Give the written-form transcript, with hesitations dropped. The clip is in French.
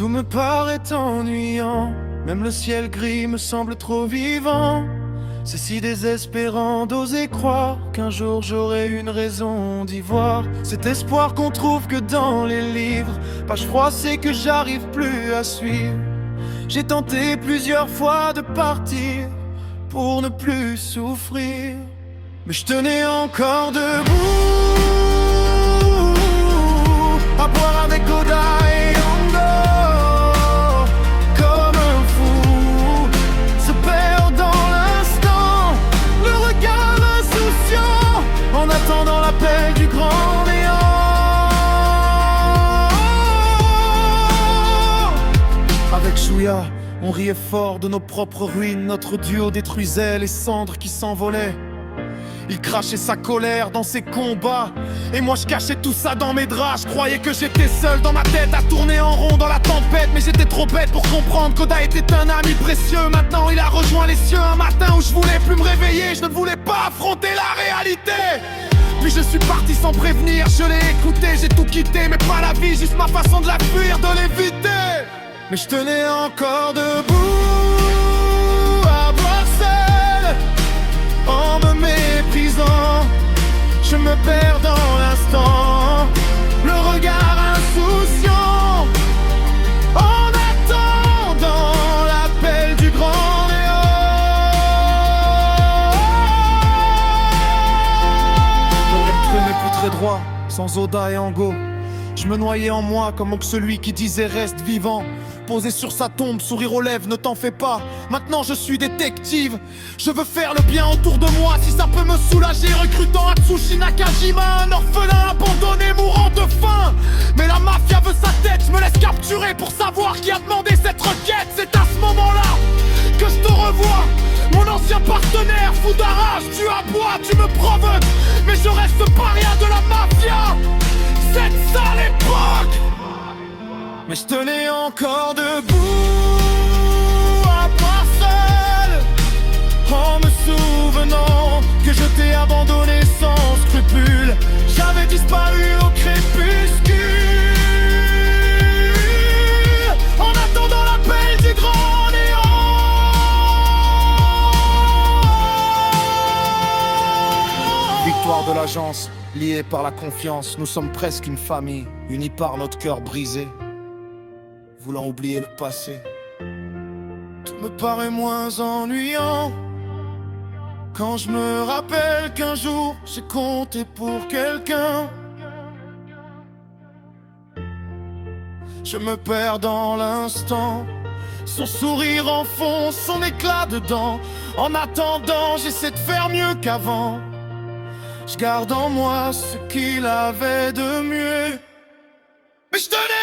Tout me paraît ennuyant, même le ciel gris me semble trop vivant. C'est si désespérant d'oser croire qu'un jour j'aurai une raison d'y voir cet espoir qu'on trouve que dans les livres. Page froissée que j'arrive plus à suivre. J'ai tenté plusieurs fois de partir pour ne plus souffrir, mais je tenais encore debout, à boire avec Oda et Yango, comme un fou, se perd dans l'instant, le regard insouciant, en attendant l'appel du grand néant. Avec Chouya, on riait fort de nos propres ruines, notre duo détruisait les cendres qui s'envolaient. Il crachait sa colère dans ses combats, et moi je cachais tout ça dans mes draps. Je croyais que j'étais seul dans ma tête à tourner en rond dans la tempête, mais j'étais trop bête pour comprendre qu'Oda était un ami précieux. Maintenant il a rejoint les cieux, un matin où je voulais plus me réveiller. Je ne voulais pas affronter la réalité. Puis je suis parti sans prévenir, je l'ai écouté, j'ai tout quitté, mais pas la vie, juste ma façon de la fuir, de l'éviter. Mais je tenais encore debout, à boire seul, en me méprisant. Je me perds dans l'instant, le regard insouciant, en attendant l'appel du grand néant. Le rythme n'est plus très droit, sans Oda et Ango. Je me noyais en moi comme celui qui disait reste vivant. Posé sur sa tombe, sourire aux lèvres, ne t'en fais pas. Maintenant je suis détective, je veux faire le bien autour de moi. Si ça peut me soulager, recrutant Atsushi Nakajima, un orphelin abandonné mourant de faim. Mais la mafia veut sa tête, je me laisse capturer pour savoir qui a demandé cette requête. C'est à ce moment-là que je te revois, mon ancien partenaire, fou d'arrache. Tu aboies, tu me provoques, mais je reste paria de la mafia. Cette sale époque. Mais je tenais encore debout, à part seul, en me souvenant que je t'ai abandonné sans scrupule. J'avais disparu au crépuscule, en attendant l'appel du grand néant. Victoire de l'agence, liée par la confiance, nous sommes presque une famille, unis par notre cœur brisé, voulant oublier le passé. Tout me paraît moins ennuyant quand je me rappelle qu'un jour j'ai compté pour quelqu'un. Je me perds dans l'instant, son sourire enfonce son éclat dedans. En attendant, j'essaie de faire mieux qu'avant. Je garde en moi ce qu'il avait de mieux. Mais je tenais